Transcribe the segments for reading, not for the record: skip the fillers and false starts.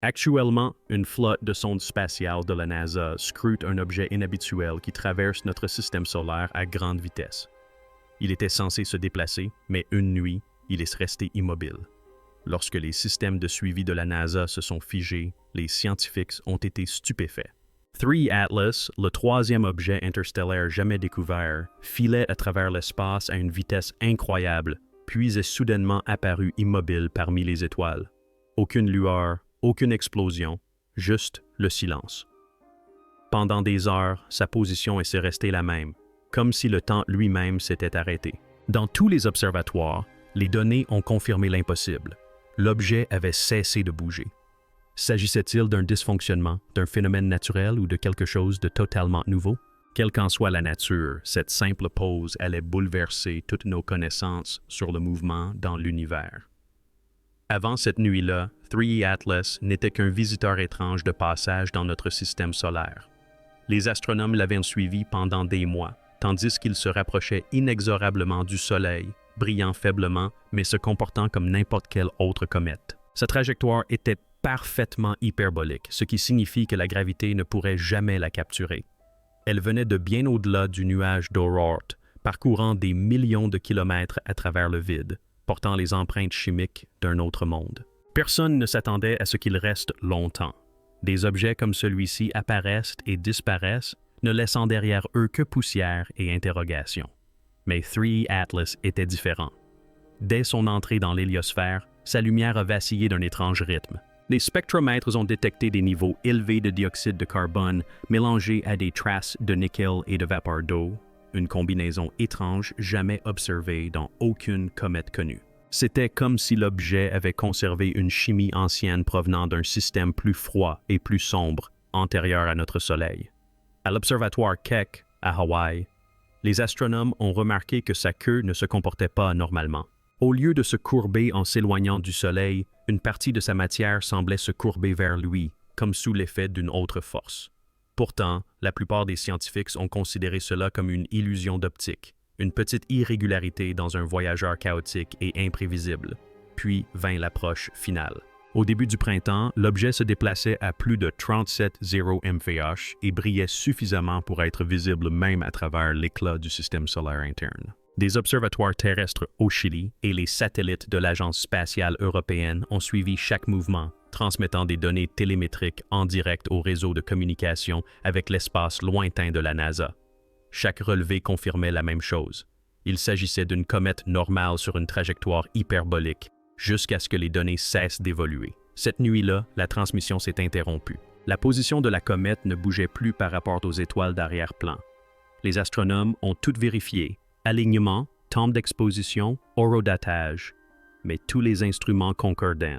Actuellement, une flotte de sondes spatiales de la NASA scrute un objet inhabituel qui traverse notre système solaire à grande vitesse. Il était censé se déplacer, mais une nuit, il est resté immobile. Lorsque les systèmes de suivi de la NASA se sont figés, les scientifiques ont été stupéfaits. 3 Atlas, le troisième objet interstellaire jamais découvert, filait à travers l'espace à une vitesse incroyable, puis est soudainement apparu immobile parmi les étoiles. Aucune lueur, aucune explosion, juste le silence. Pendant des heures, sa position est restée la même, comme si le temps lui-même s'était arrêté. Dans tous les observatoires, les données ont confirmé l'impossible. L'objet avait cessé de bouger. S'agissait-il d'un dysfonctionnement, d'un phénomène naturel ou de quelque chose de totalement nouveau? Quelle qu'en soit la nature, cette simple pause allait bouleverser toutes nos connaissances sur le mouvement dans l'univers. Avant cette nuit-là, 3 Atlas n'était qu'un visiteur étrange de passage dans notre système solaire. Les astronomes l'avaient suivi pendant des mois, tandis qu'il se rapprochait inexorablement du Soleil, brillant faiblement, mais se comportant comme n'importe quelle autre comète. Sa trajectoire était parfaitement hyperbolique, ce qui signifie que la gravité ne pourrait jamais la capturer. Elle venait de bien au-delà du nuage d'Oort, parcourant des millions de kilomètres à travers le vide, portant les empreintes chimiques d'un autre monde. Personne ne s'attendait à ce qu'il reste longtemps. Des objets comme celui-ci apparaissent et disparaissent, ne laissant derrière eux que poussière et interrogation. Mais 3 Atlas était différent. Dès son entrée dans l'héliosphère, sa lumière a vacillé d'un étrange rythme. Les spectromètres ont détecté des niveaux élevés de dioxyde de carbone mélangés à des traces de nickel et de vapeur d'eau, une combinaison étrange jamais observée dans aucune comète connue. C'était comme si l'objet avait conservé une chimie ancienne provenant d'un système plus froid et plus sombre, antérieur à notre Soleil. À l'observatoire Keck, à Hawaï, les astronomes ont remarqué que sa queue ne se comportait pas normalement. Au lieu de se courber en s'éloignant du Soleil, une partie de sa matière semblait se courber vers lui, comme sous l'effet d'une autre force. Pourtant, la plupart des scientifiques ont considéré cela comme une illusion d'optique, une petite irrégularité dans un voyageur chaotique et imprévisible. Puis vint l'approche finale. Au début du printemps, l'objet se déplaçait à plus de 37,0 mph et brillait suffisamment pour être visible même à travers l'éclat du système solaire interne. Des observatoires terrestres au Chili et les satellites de l'Agence spatiale européenne ont suivi chaque mouvement, transmettant des données télémétriques en direct au réseau de communication avec l'espace lointain de la NASA. Chaque relevé confirmait la même chose. Il s'agissait d'une comète normale sur une trajectoire hyperbolique, jusqu'à ce que les données cessent d'évoluer. Cette nuit-là, la transmission s'est interrompue. La position de la comète ne bougeait plus par rapport aux étoiles d'arrière-plan. Les astronomes ont tout vérifié, alignement, temps d'exposition, horodatage, mais tous les instruments concordaient.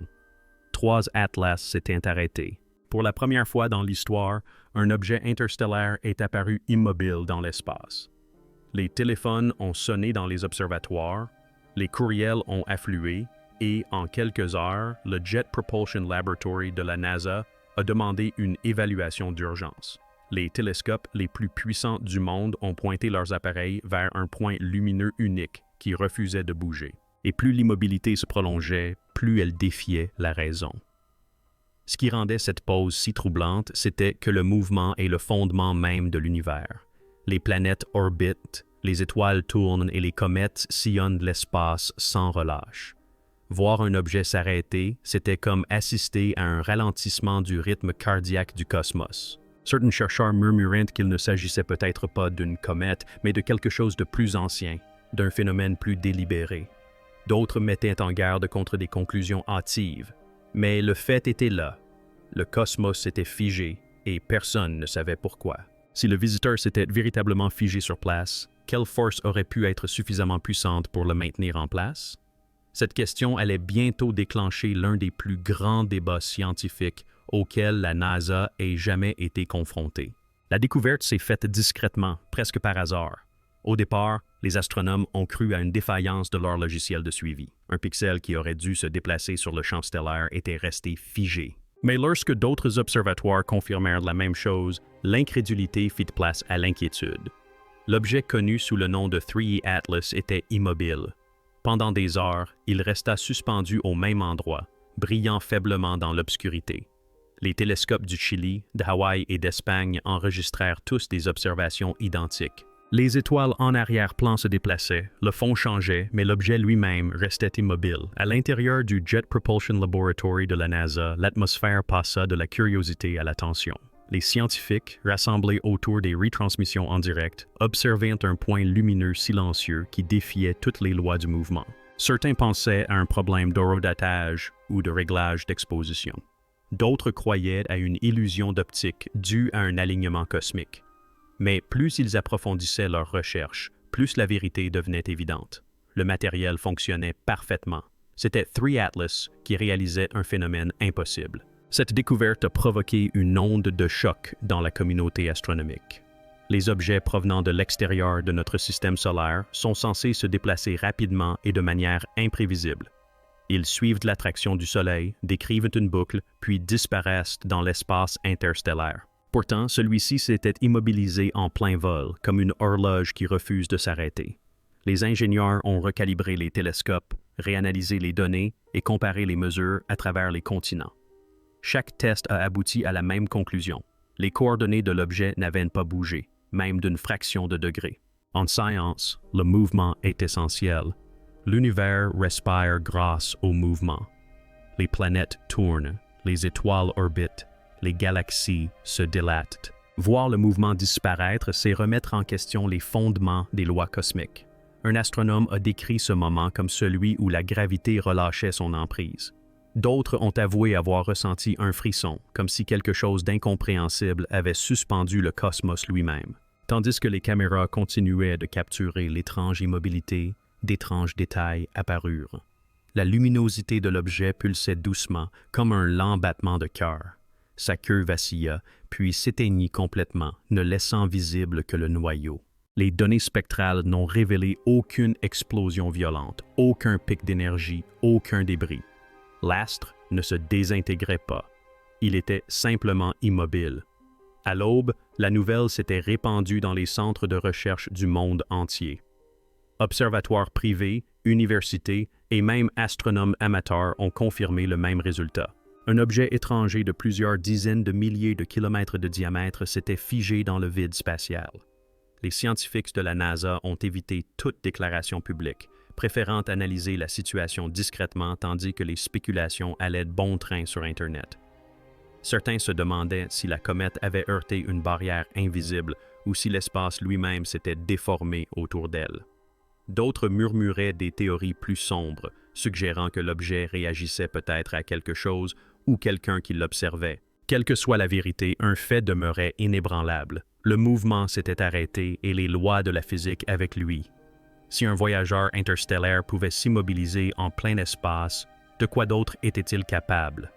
3 Atlas s'étaient arrêtés. Pour la première fois dans l'histoire, un objet interstellaire est apparu immobile dans l'espace. Les téléphones ont sonné dans les observatoires, les courriels ont afflué et, en quelques heures, le Jet Propulsion Laboratory de la NASA a demandé une évaluation d'urgence. Les télescopes les plus puissants du monde ont pointé leurs appareils vers un point lumineux unique qui refusait de bouger. Et plus l'immobilité se prolongeait, plus elle défiait la raison. Ce qui rendait cette pause si troublante, c'était que le mouvement est le fondement même de l'univers. Les planètes orbitent, les étoiles tournent et les comètes sillonnent l'espace sans relâche. Voir un objet s'arrêter, c'était comme assister à un ralentissement du rythme cardiaque du cosmos. Certains chercheurs murmuraient qu'il ne s'agissait peut-être pas d'une comète, mais de quelque chose de plus ancien, d'un phénomène plus délibéré. D'autres mettaient en garde contre des conclusions hâtives. Mais le fait était là. Le cosmos s'était figé et personne ne savait pourquoi. Si le visiteur s'était véritablement figé sur place, quelle force aurait pu être suffisamment puissante pour le maintenir en place? Cette question allait bientôt déclencher l'un des plus grands débats scientifiques auxquels la NASA ait jamais été confrontée. La découverte s'est faite discrètement, presque par hasard. Au départ, les astronomes ont cru à une défaillance de leur logiciel de suivi. Un pixel qui aurait dû se déplacer sur le champ stellaire était resté figé. Mais lorsque d'autres observatoires confirmèrent la même chose, l'incrédulité fit place à l'inquiétude. L'objet connu sous le nom de 3 Atlas était immobile. Pendant des heures, il resta suspendu au même endroit, brillant faiblement dans l'obscurité. Les télescopes du Chili, d'Hawaï et d'Espagne enregistrèrent tous des observations identiques. Les étoiles en arrière-plan se déplaçaient, le fond changeait, mais l'objet lui-même restait immobile. À l'intérieur du Jet Propulsion Laboratory de la NASA, l'atmosphère passa de la curiosité à l'attention. Les scientifiques, rassemblés autour des retransmissions en direct, observaient un point lumineux silencieux qui défiait toutes les lois du mouvement. Certains pensaient à un problème d'horodatage ou de réglage d'exposition. D'autres croyaient à une illusion d'optique due à un alignement cosmique. Mais plus ils approfondissaient leurs recherches, plus la vérité devenait évidente. Le matériel fonctionnait parfaitement. C'était 3 Atlas qui réalisait un phénomène impossible. Cette découverte a provoqué une onde de choc dans la communauté astronomique. Les objets provenant de l'extérieur de notre système solaire sont censés se déplacer rapidement et de manière imprévisible. Ils suivent l'attraction du Soleil, décrivent une boucle, puis disparaissent dans l'espace interstellaire. Pourtant, celui-ci s'était immobilisé en plein vol, comme une horloge qui refuse de s'arrêter. Les ingénieurs ont recalibré les télescopes, réanalysé les données et comparé les mesures à travers les continents. Chaque test a abouti à la même conclusion. Les coordonnées de l'objet n'avaient pas bougé, même d'une fraction de degré. En science, le mouvement est essentiel. L'univers respire grâce au mouvement. Les planètes tournent, les étoiles orbitent, les galaxies se dilatent. Voir le mouvement disparaître, c'est remettre en question les fondements des lois cosmiques. Un astronome a décrit ce moment comme celui où la gravité relâchait son emprise. D'autres ont avoué avoir ressenti un frisson, comme si quelque chose d'incompréhensible avait suspendu le cosmos lui-même. Tandis que les caméras continuaient de capturer l'étrange immobilité, d'étranges détails apparurent. La luminosité de l'objet pulsait doucement, comme un lent battement de cœur. Sa queue vacilla, puis s'éteignit complètement, ne laissant visible que le noyau. Les données spectrales n'ont révélé aucune explosion violente, aucun pic d'énergie, aucun débris. L'astre ne se désintégrait pas. Il était simplement immobile. À l'aube, la nouvelle s'était répandue dans les centres de recherche du monde entier. Observatoires privés, universités et même astronomes amateurs ont confirmé le même résultat. Un objet étranger de plusieurs dizaines de milliers de kilomètres de diamètre s'était figé dans le vide spatial. Les scientifiques de la NASA ont évité toute déclaration publique, préférant analyser la situation discrètement tandis que les spéculations allaient de bon train sur Internet. Certains se demandaient si la comète avait heurté une barrière invisible ou si l'espace lui-même s'était déformé autour d'elle. D'autres murmuraient des théories plus sombres, suggérant que l'objet réagissait peut-être à quelque chose ou quelqu'un qui l'observait. Quelle que soit la vérité, un fait demeurait inébranlable. Le mouvement s'était arrêté et les lois de la physique avec lui. Si un voyageur interstellaire pouvait s'immobiliser en plein espace, de quoi d'autre était-il capable?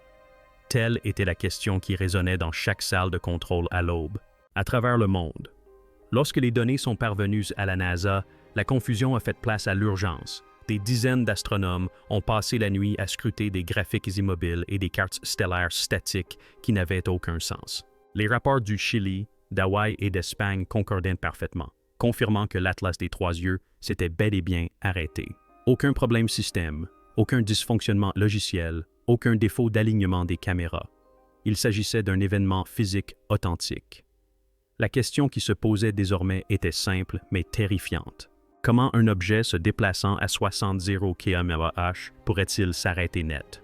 Telle était la question qui résonnait dans chaque salle de contrôle à l'aube, à travers le monde. Lorsque les données sont parvenues à la NASA, la confusion a fait place à l'urgence. Des dizaines d'astronomes ont passé la nuit à scruter des graphiques immobiles et des cartes stellaires statiques qui n'avaient aucun sens. Les rapports du Chili, d'Hawaï et d'Espagne concordaient parfaitement, confirmant que l'Atlas des Trois Yeux s'était bel et bien arrêté. Aucun problème système, aucun dysfonctionnement logiciel, aucun défaut d'alignement des caméras. Il s'agissait d'un événement physique authentique. La question qui se posait désormais était simple mais terrifiante. Comment un objet se déplaçant à 60 km/h pourrait-il s'arrêter net?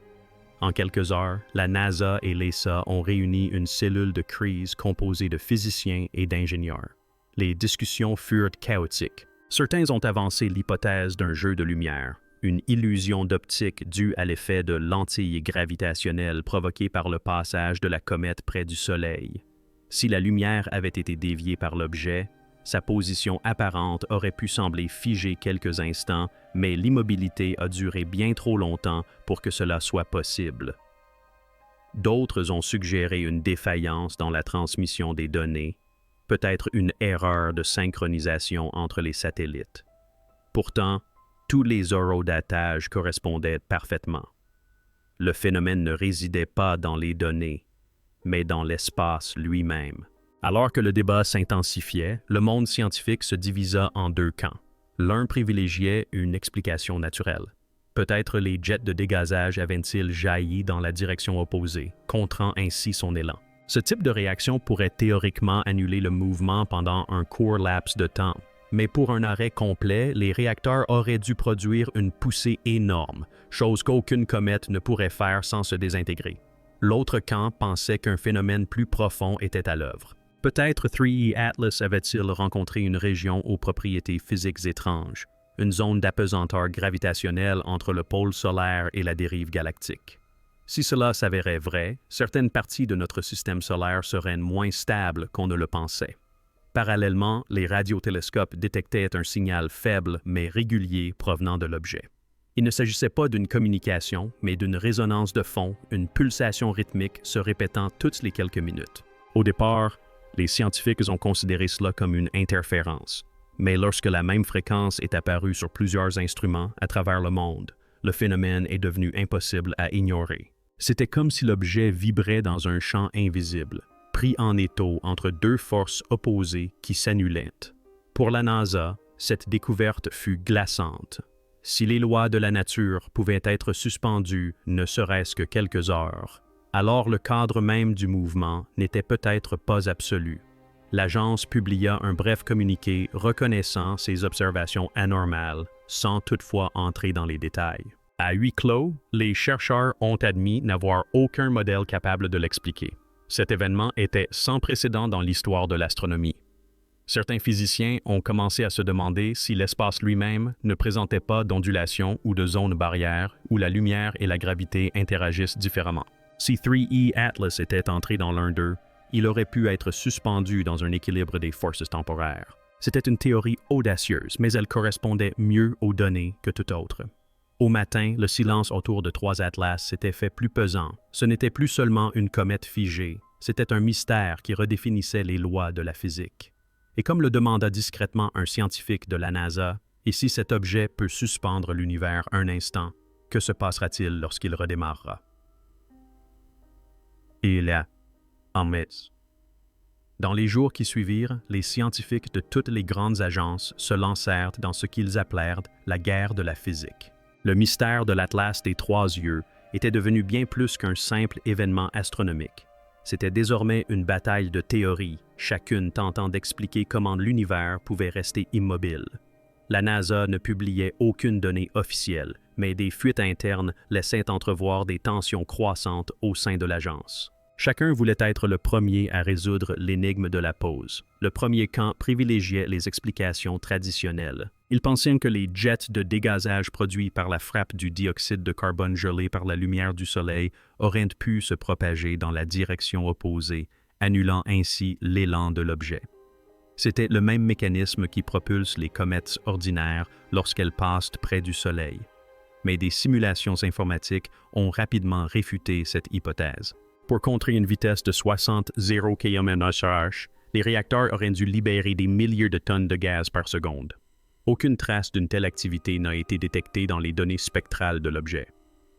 En quelques heures, la NASA et l'ESA ont réuni une cellule de crise composée de physiciens et d'ingénieurs. Les discussions furent chaotiques. Certains ont avancé l'hypothèse d'un jeu de lumière, une illusion d'optique due à l'effet de lentilles gravitationnelles provoqué par le passage de la comète près du Soleil. Si la lumière avait été déviée par l'objet, sa position apparente aurait pu sembler figée quelques instants, mais l'immobilité a duré bien trop longtemps pour que cela soit possible. D'autres ont suggéré une défaillance dans la transmission des données, peut-être une erreur de synchronisation entre les satellites. Pourtant, tous les horodatages correspondaient parfaitement. Le phénomène ne résidait pas dans les données, mais dans l'espace lui-même. Alors que le débat s'intensifiait, le monde scientifique se divisa en deux camps. L'un privilégiait une explication naturelle. Peut-être les jets de dégazage avaient-ils jailli dans la direction opposée, contrant ainsi son élan. Ce type de réaction pourrait théoriquement annuler le mouvement pendant un court laps de temps, mais pour un arrêt complet, les réacteurs auraient dû produire une poussée énorme, chose qu'aucune comète ne pourrait faire sans se désintégrer. L'autre camp pensait qu'un phénomène plus profond était à l'œuvre. Peut-être 3E Atlas avait-il rencontré une région aux propriétés physiques étranges, une zone d'apesanteur gravitationnelle entre le pôle solaire et la dérive galactique. Si cela s'avérait vrai, certaines parties de notre système solaire seraient moins stables qu'on ne le pensait. Parallèlement, les radiotélescopes détectaient un signal faible mais régulier provenant de l'objet. Il ne s'agissait pas d'une communication, mais d'une résonance de fond, une pulsation rythmique se répétant toutes les quelques minutes. Au départ, les scientifiques ont considéré cela comme une interférence. Mais lorsque la même fréquence est apparue sur plusieurs instruments à travers le monde, le phénomène est devenu impossible à ignorer. C'était comme si l'objet vibrait dans un champ invisible, pris en étau entre deux forces opposées qui s'annulaient. Pour la NASA, cette découverte fut glaçante. Si les lois de la nature pouvaient être suspendues ne serait-ce que quelques heures, alors le cadre même du mouvement n'était peut-être pas absolu. L'agence publia un bref communiqué reconnaissant ces observations anormales, sans toutefois entrer dans les détails. À huis clos, les chercheurs ont admis n'avoir aucun modèle capable de l'expliquer. Cet événement était sans précédent dans l'histoire de l'astronomie. Certains physiciens ont commencé à se demander si l'espace lui-même ne présentait pas d'ondulations ou de zones barrières où la lumière et la gravité interagissent différemment. Si 3E Atlas était entré dans l'un d'eux, il aurait pu être suspendu dans un équilibre des forces temporaires. C'était une théorie audacieuse, mais elle correspondait mieux aux données que toute autre. Au matin, le silence autour de 3 Atlas s'était fait plus pesant. Ce n'était plus seulement une comète figée, c'était un mystère qui redéfinissait les lois de la physique. Et comme le demanda discrètement un scientifique de la NASA, et si cet objet peut suspendre l'univers un instant, que se passera-t-il lorsqu'il redémarrera? Et là, en mai. Dans les jours qui suivirent, les scientifiques de toutes les grandes agences se lancèrent dans ce qu'ils appelèrent la guerre de la physique. Le mystère de l'Atlas des 3 yeux était devenu bien plus qu'un simple événement astronomique. C'était désormais une bataille de théories, chacune tentant d'expliquer comment l'univers pouvait rester immobile. La NASA ne publiait aucune donnée officielle, mais des fuites internes laissaient entrevoir des tensions croissantes au sein de l'agence. Chacun voulait être le premier à résoudre l'énigme de la pause. Le premier camp privilégiait les explications traditionnelles. Ils pensaient que les jets de dégazage produits par la frappe du dioxyde de carbone gelé par la lumière du Soleil auraient pu se propager dans la direction opposée, annulant ainsi l'élan de l'objet. C'était le même mécanisme qui propulse les comètes ordinaires lorsqu'elles passent près du Soleil. Mais des simulations informatiques ont rapidement réfuté cette hypothèse. Pour contrer une vitesse de 60 km/h, les réacteurs auraient dû libérer des milliers de tonnes de gaz par seconde. Aucune trace d'une telle activité n'a été détectée dans les données spectrales de l'objet.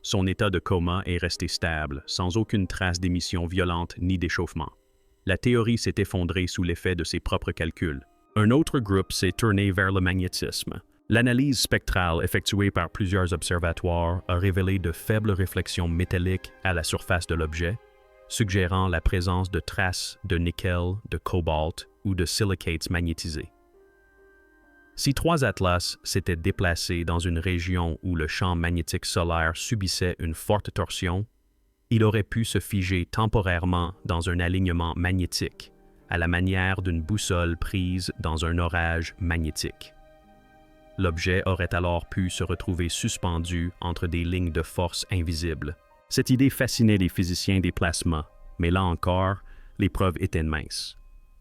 Son état de coma est resté stable, sans aucune trace d'émission violente ni d'échauffement. La théorie s'est effondrée sous l'effet de ses propres calculs. Un autre groupe s'est tourné vers le magnétisme. L'analyse spectrale effectuée par plusieurs observatoires a révélé de faibles réflexions métalliques à la surface de l'objet, suggérant la présence de traces de nickel, de cobalt ou de silicates magnétisés. Si 3 Atlas s'étaient déplacés dans une région où le champ magnétique solaire subissait une forte torsion, il aurait pu se figer temporairement dans un alignement magnétique, à la manière d'une boussole prise dans un orage magnétique. L'objet aurait alors pu se retrouver suspendu entre des lignes de force invisibles. Cette idée fascinait les physiciens des plasmas, mais là encore, les preuves étaient minces.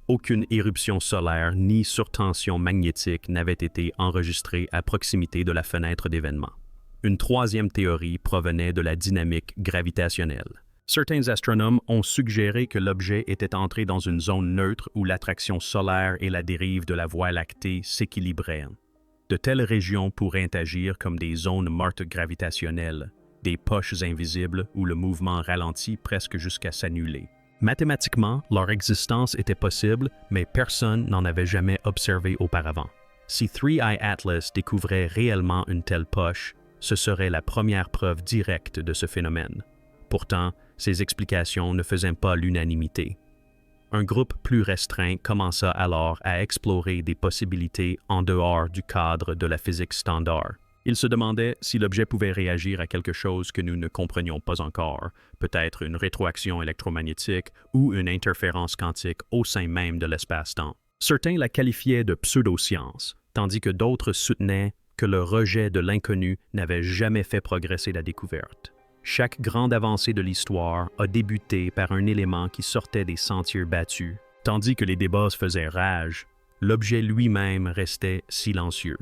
Aucune éruption solaire ni surtension magnétique n'avait été enregistrée à proximité de la fenêtre d'événement. Une troisième théorie provenait de la dynamique gravitationnelle. Certains astronomes ont suggéré que l'objet était entré dans une zone neutre où l'attraction solaire et la dérive de la Voie lactée s'équilibraient. De telles régions pourraient agir comme des zones mortes gravitationnelles, des poches invisibles où le mouvement ralentit presque jusqu'à s'annuler. Mathématiquement, leur existence était possible, mais personne n'en avait jamais observé auparavant. Si 3I Atlas découvrait réellement une telle poche, Ce serait la première preuve directe de ce phénomène. Pourtant, ces explications ne faisaient pas l'unanimité. Un groupe plus restreint commença alors à explorer des possibilités en dehors du cadre de la physique standard. Il se demandait si l'objet pouvait réagir à quelque chose que nous ne comprenions pas encore, peut-être une rétroaction électromagnétique ou une interférence quantique au sein même de l'espace-temps. Certains la qualifiaient de pseudo-science, tandis que d'autres soutenaient que le rejet de l'inconnu n'avait jamais fait progresser la découverte. Chaque grande avancée de l'histoire a débuté par un élément qui sortait des sentiers battus. Tandis que les débats faisaient rage, l'objet lui-même restait silencieux.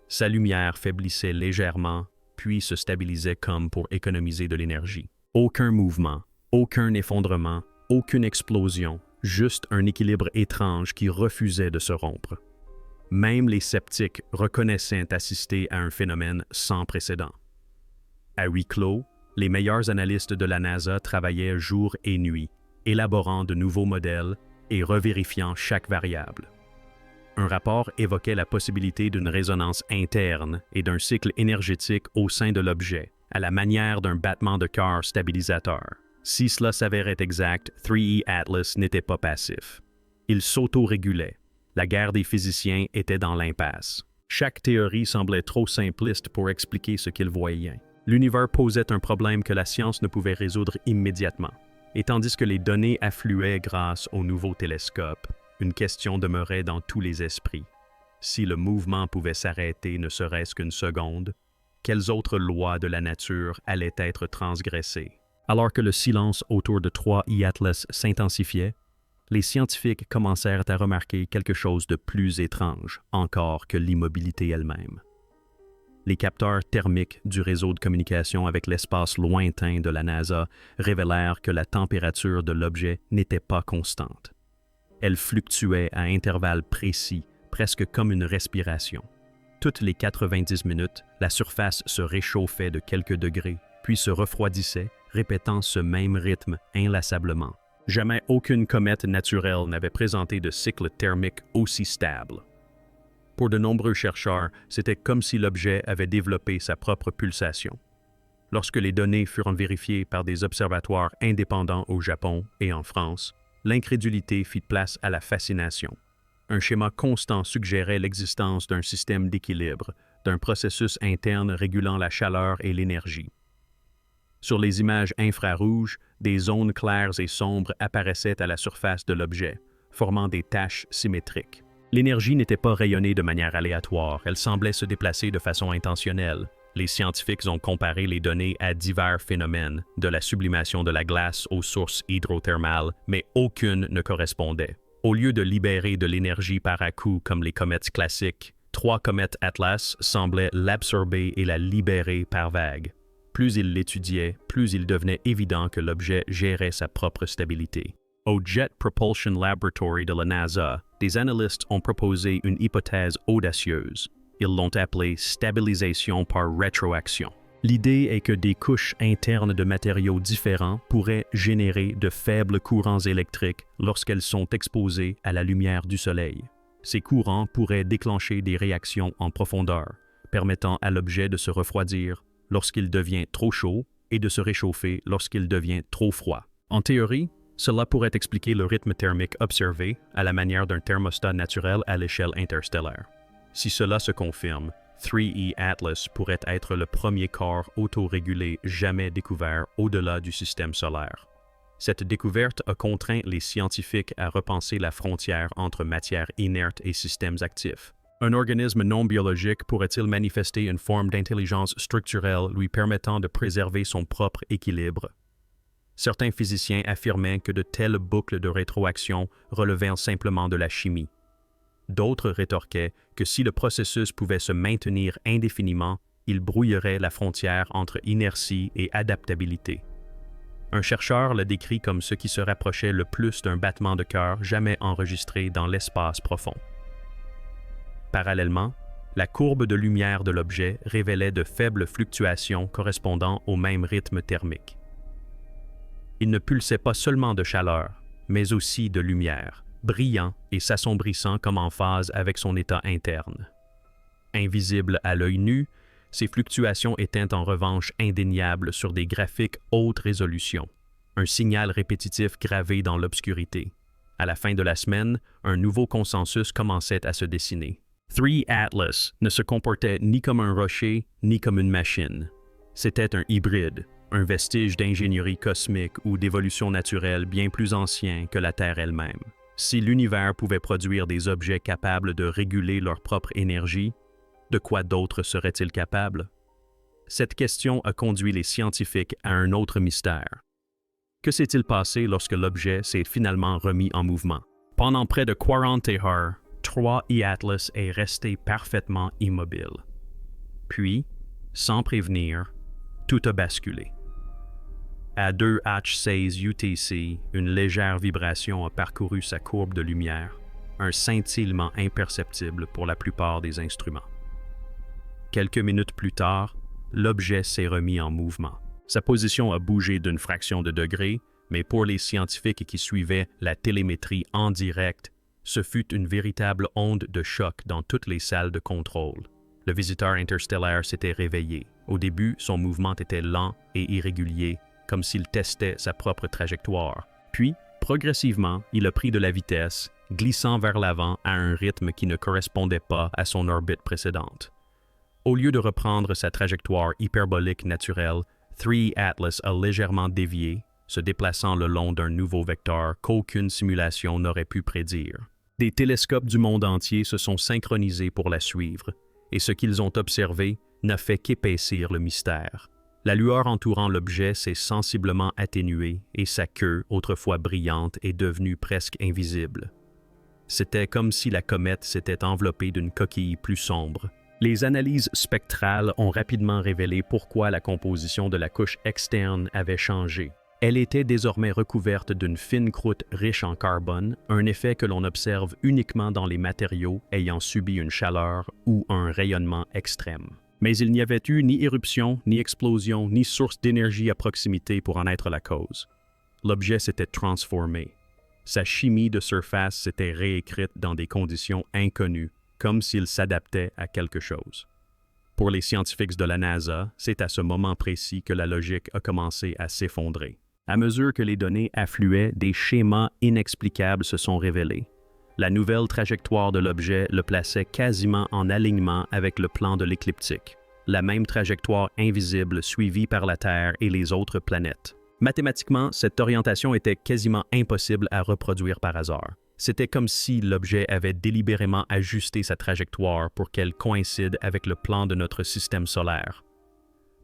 Sa lumière faiblissait légèrement, puis se stabilisait comme pour économiser de l'énergie. Aucun mouvement, aucun effondrement, aucune explosion, juste un équilibre étrange qui refusait de se rompre. Même les sceptiques reconnaissaient assister à un phénomène sans précédent. À huis clos, les meilleurs analystes de la NASA travaillaient jour et nuit, élaborant de nouveaux modèles et revérifiant chaque variable. Un rapport évoquait la possibilité d'une résonance interne et d'un cycle énergétique au sein de l'objet, à la manière d'un battement de cœur stabilisateur. Si cela s'avérait exact, 3E Atlas n'était pas passif. Il s'auto-régulait. La guerre des physiciens était dans l'impasse. Chaque théorie semblait trop simpliste pour expliquer ce qu'ils voyaient. L'univers posait un problème que la science ne pouvait résoudre immédiatement. Et tandis que les données affluaient grâce aux nouveaux télescopes, une question demeurait dans tous les esprits. Si le mouvement pouvait s'arrêter ne serait-ce qu'une seconde, quelles autres lois de la nature allaient être transgressées? Alors que le silence autour de 3E Atlas s'intensifiait, les scientifiques commencèrent à remarquer quelque chose de plus étrange encore que l'immobilité elle-même. Les capteurs thermiques du réseau de communication avec l'espace lointain de la NASA révélèrent que la température de l'objet n'était pas constante. Elle fluctuait à intervalles précis, presque comme une respiration. Toutes les 90 minutes, la surface se réchauffait de quelques degrés, puis se refroidissait, répétant ce même rythme inlassablement. Jamais aucune comète naturelle n'avait présenté de cycle thermique aussi stable. Pour de nombreux chercheurs, c'était comme si l'objet avait développé sa propre pulsation. Lorsque les données furent vérifiées par des observatoires indépendants au Japon et en France, l'incrédulité fit place à la fascination. Un schéma constant suggérait l'existence d'un système d'équilibre, d'un processus interne régulant la chaleur et l'énergie. Sur les images infrarouges, des zones claires et sombres apparaissaient à la surface de l'objet, formant des taches symétriques. L'énergie n'était pas rayonnée de manière aléatoire, elle semblait se déplacer de façon intentionnelle. Les scientifiques ont comparé les données à divers phénomènes, de la sublimation de la glace aux sources hydrothermales, mais aucune ne correspondait. Au lieu de libérer de l'énergie par à-coups comme les comètes classiques, 3 comètes Atlas semblaient l'absorber et la libérer par vagues. Plus ils l'étudiaient, plus il devenait évident que l'objet gérait sa propre stabilité. Au Jet Propulsion Laboratory de la NASA, des analystes ont proposé une hypothèse audacieuse. Ils l'ont appelée stabilisation par rétroaction. L'idée est que des couches internes de matériaux différents pourraient générer de faibles courants électriques lorsqu'elles sont exposées à la lumière du Soleil. Ces courants pourraient déclencher des réactions en profondeur, permettant à l'objet de se refroidir lorsqu'il devient trop chaud et de se réchauffer lorsqu'il devient trop froid. En théorie, cela pourrait expliquer le rythme thermique observé à la manière d'un thermostat naturel à l'échelle interstellaire. Si cela se confirme, 3E Atlas pourrait être le premier corps autorégulé jamais découvert au-delà du système solaire. Cette découverte a contraint les scientifiques à repenser la frontière entre matière inerte et systèmes actifs. Un organisme non biologique pourrait-il manifester une forme d'intelligence structurelle lui permettant de préserver son propre équilibre? Certains physiciens affirmaient que de telles boucles de rétroaction relevaient simplement de la chimie. D'autres rétorquaient que si le processus pouvait se maintenir indéfiniment, il brouillerait la frontière entre inertie et adaptabilité. Un chercheur le décrit comme ce qui se rapprochait le plus d'un battement de cœur jamais enregistré dans l'espace profond. Parallèlement, la courbe de lumière de l'objet révélait de faibles fluctuations correspondant au même rythme thermique. Il ne pulsait pas seulement de chaleur, mais aussi de lumière, brillant et s'assombrissant comme en phase avec son état interne. Invisible à l'œil nu, Ces fluctuations étaient en revanche indéniables sur des graphiques haute résolution, un signal répétitif gravé dans l'obscurité. À la fin de la semaine, un nouveau consensus commençait à se dessiner. 3 Atlas ne se comportait ni comme un rocher, ni comme une machine. C'était un hybride, un vestige d'ingénierie cosmique ou d'évolution naturelle bien plus ancien que la Terre elle-même. Si l'univers pouvait produire des objets capables de réguler leur propre énergie, de quoi d'autre serait-il capable? Cette question a conduit les scientifiques à un autre mystère. Que s'est-il passé lorsque l'objet s'est finalement remis en mouvement? Pendant près de 40 heures, 3 E-Atlas est resté parfaitement immobile. Puis, sans prévenir, tout a basculé. À 2H16 UTC, une légère vibration a parcouru sa courbe de lumière, un scintillement imperceptible pour la plupart des instruments. Quelques minutes plus tard, l'objet s'est remis en mouvement. Sa position a bougé d'une fraction de degré, mais pour les scientifiques qui suivaient la télémétrie en direct, ce fut une véritable onde de choc dans toutes les salles de contrôle. Le visiteur interstellaire s'était réveillé. Au début, son mouvement était lent et irrégulier, comme s'il testait sa propre trajectoire. Puis, progressivement, il a pris de la vitesse, glissant vers l'avant à un rythme qui ne correspondait pas à son orbite précédente. Au lieu de reprendre sa trajectoire hyperbolique naturelle, 3 Atlas a légèrement dévié, se déplaçant le long d'un nouveau vecteur qu'aucune simulation n'aurait pu prédire. Des télescopes du monde entier se sont synchronisés pour la suivre, et ce qu'ils ont observé n'a fait qu'épaissir le mystère. La lueur entourant l'objet s'est sensiblement atténuée et sa queue, autrefois brillante, est devenue presque invisible. C'était comme si la comète s'était enveloppée d'une coquille plus sombre. Les analyses spectrales ont rapidement révélé pourquoi la composition de la couche externe avait changé. Elle était désormais recouverte d'une fine croûte riche en carbone, un effet que l'on observe uniquement dans les matériaux ayant subi une chaleur ou un rayonnement extrême. Mais il n'y avait eu ni éruption, ni explosion, ni source d'énergie à proximité pour en être la cause. L'objet s'était transformé. Sa chimie de surface s'était réécrite dans des conditions inconnues, comme s'il s'adaptait à quelque chose. Pour les scientifiques de la NASA, c'est à ce moment précis que la logique a commencé à s'effondrer. À mesure que les données affluaient, des schémas inexplicables se sont révélés. La nouvelle trajectoire de l'objet le plaçait quasiment en alignement avec le plan de l'écliptique, la même trajectoire invisible suivie par la Terre et les autres planètes. Mathématiquement, cette orientation était quasiment impossible à reproduire par hasard. C'était comme si l'objet avait délibérément ajusté sa trajectoire pour qu'elle coïncide avec le plan de notre système solaire.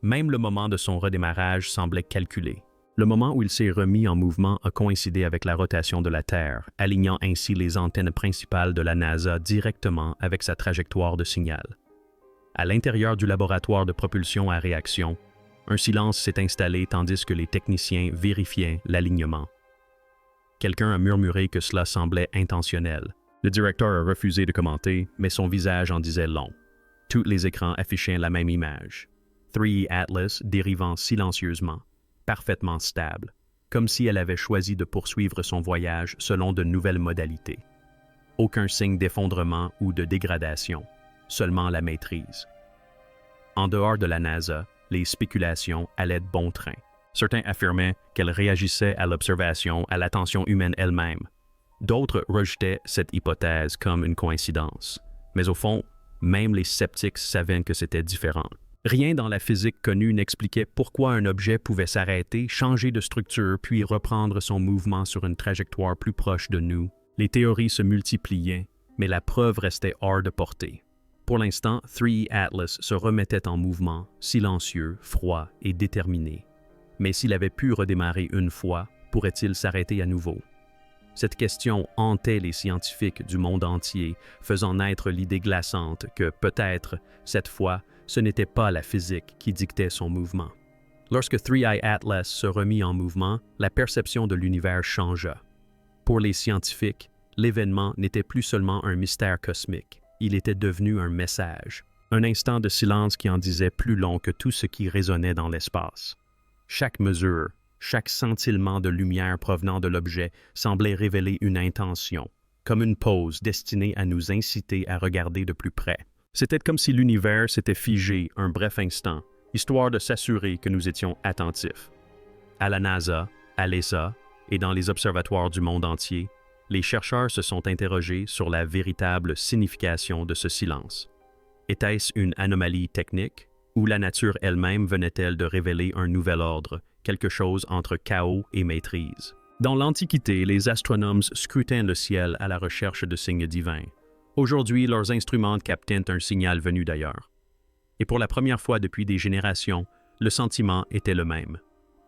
Même le moment de son redémarrage semblait calculé. Le moment où il s'est remis en mouvement a coïncidé avec la rotation de la Terre, alignant ainsi les antennes principales de la NASA directement avec sa trajectoire de signal. À l'intérieur du laboratoire de propulsion à réaction, un silence s'est installé tandis que les techniciens vérifiaient l'alignement. Quelqu'un a murmuré que cela semblait intentionnel. Le directeur a refusé de commenter, mais son visage en disait long. Tous les écrans affichaient la même image. 3 Atlas dérivant silencieusement, parfaitement stable, comme si elle avait choisi de poursuivre son voyage selon de nouvelles modalités. Aucun signe d'effondrement ou de dégradation, seulement la maîtrise. En dehors de la NASA, les spéculations allaient de bon train. Certains affirmaient qu'elle réagissait à l'observation, à l'attention humaine elle-même. D'autres rejetaient cette hypothèse comme une coïncidence. Mais au fond, même les sceptiques savaient que c'était différent. Rien dans la physique connue n'expliquait pourquoi un objet pouvait s'arrêter, changer de structure, puis reprendre son mouvement sur une trajectoire plus proche de nous. Les théories se multipliaient, mais la preuve restait hors de portée. Pour l'instant, 3 Atlas se remettait en mouvement, silencieux, froid et déterminé. Mais s'il avait pu redémarrer une fois, pourrait-il s'arrêter à nouveau? Cette question hantait les scientifiques du monde entier, faisant naître l'idée glaçante que, peut-être, cette fois, ce n'était pas la physique qui dictait son mouvement. Lorsque 3 Atlas se remit en mouvement, la perception de l'univers changea. Pour les scientifiques, l'événement n'était plus seulement un mystère cosmique, il était devenu un message, un instant de silence qui en disait plus long que tout ce qui résonnait dans l'espace. Chaque mesure, chaque scintillement de lumière provenant de l'objet semblait révéler une intention, comme une pause destinée à nous inciter à regarder de plus près. C'était comme si l'univers s'était figé un bref instant, histoire de s'assurer que nous étions attentifs. À la NASA, à l'ESA et dans les observatoires du monde entier, les chercheurs se sont interrogés sur la véritable signification de ce silence. Était-ce une anomalie technique ou la nature elle-même venait-elle de révéler un nouvel ordre, quelque chose entre chaos et maîtrise? Dans l'Antiquité, les astronomes scrutaient le ciel à la recherche de signes divins. Aujourd'hui, leurs instruments captaient un signal venu d'ailleurs. Et pour la première fois depuis des générations, le sentiment était le même.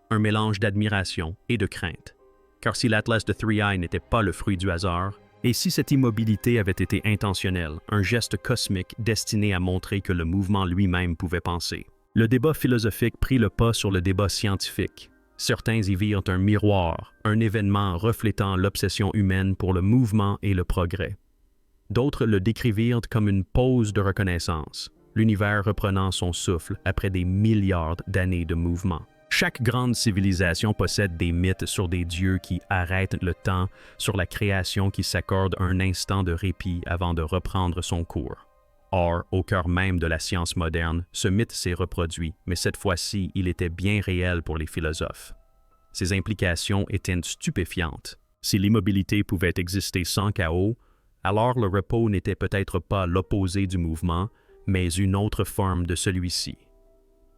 Un mélange d'admiration et de crainte. Car si l'Atlas de Three Eye n'était pas le fruit du hasard, et si cette immobilité avait été intentionnelle, un geste cosmique destiné à montrer que le mouvement lui-même pouvait penser. Le débat philosophique prit le pas sur le débat scientifique. Certains y virent un miroir, un événement reflétant l'obsession humaine pour le mouvement et le progrès. D'autres le décrivirent comme une pause de reconnaissance, l'univers reprenant son souffle après des milliards d'années de mouvement. Chaque grande civilisation possède des mythes sur des dieux qui arrêtent le temps, sur la création qui s'accorde un instant de répit avant de reprendre son cours. Or, au cœur même de la science moderne, ce mythe s'est reproduit, mais cette fois-ci, il était bien réel pour les philosophes. Ses implications étaient stupéfiantes. Si l'immobilité pouvait exister sans chaos, alors le repos n'était peut-être pas l'opposé du mouvement, mais une autre forme de celui-ci.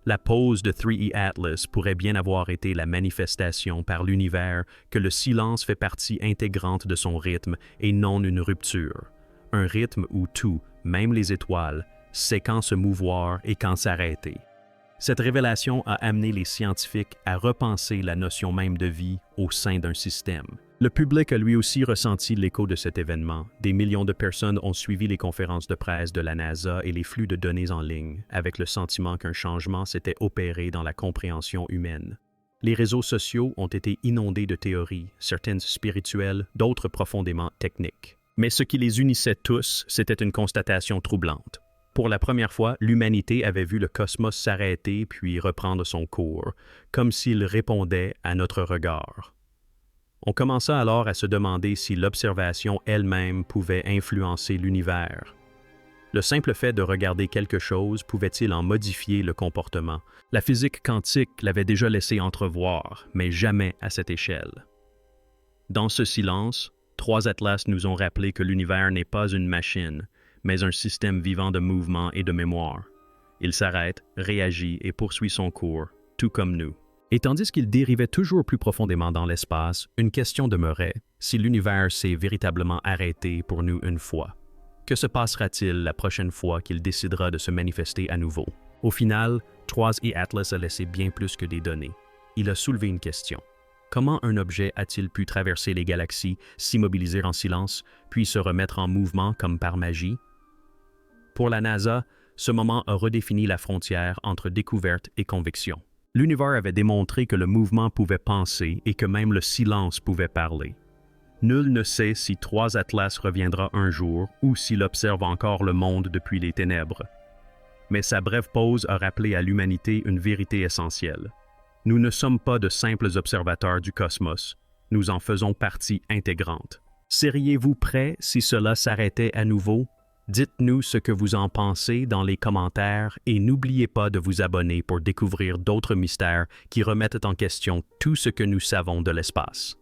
La pause de 3E Atlas pourrait bien avoir été la manifestation par l'univers que le silence fait partie intégrante de son rythme et non une rupture. Un rythme où tout, même les étoiles, sait quand se mouvoir et quand s'arrêter. Cette révélation a amené les scientifiques à repenser la notion même de vie au sein d'un système. Le public a lui aussi ressenti l'écho de cet événement. Des millions de personnes ont suivi les conférences de presse de la NASA et les flux de données en ligne, avec le sentiment qu'un changement s'était opéré dans la compréhension humaine. Les réseaux sociaux ont été inondés de théories, certaines spirituelles, d'autres profondément techniques. Mais ce qui les unissait tous, c'était une constatation troublante. Pour la première fois, l'humanité avait vu le cosmos s'arrêter puis reprendre son cours, comme s'il répondait à notre regard. On commença alors à se demander si l'observation elle-même pouvait influencer l'univers. Le simple fait de regarder quelque chose pouvait-il en modifier le comportement? La physique quantique l'avait déjà laissé entrevoir, mais jamais à cette échelle. Dans ce silence, 3 atlas nous ont rappelé que l'univers n'est pas une machine, mais un système vivant de mouvement et de mémoire. Il s'arrête, réagit et poursuit son cours, tout comme nous. Et tandis qu'il dérivait toujours plus profondément dans l'espace, une question demeurait, si l'univers s'est véritablement arrêté pour nous une fois. Que se passera-t-il la prochaine fois qu'il décidera de se manifester à nouveau? Au final, 3E Atlas a laissé bien plus que des données. Il a soulevé une question. Comment un objet a-t-il pu traverser les galaxies, s'immobiliser en silence, puis se remettre en mouvement comme par magie? Pour la NASA, ce moment a redéfini la frontière entre découverte et conviction. L'univers avait démontré que le mouvement pouvait penser et que même le silence pouvait parler. Nul ne sait si 3 atlas reviendra un jour ou s'il observe encore le monde depuis les ténèbres. Mais sa brève pause a rappelé à l'humanité une vérité essentielle. Nous ne sommes pas de simples observateurs du cosmos, nous en faisons partie intégrante. Seriez-vous prêts si cela s'arrêtait à nouveau? Dites-nous ce que vous en pensez dans les commentaires et n'oubliez pas de vous abonner pour découvrir d'autres mystères qui remettent en question tout ce que nous savons de l'espace.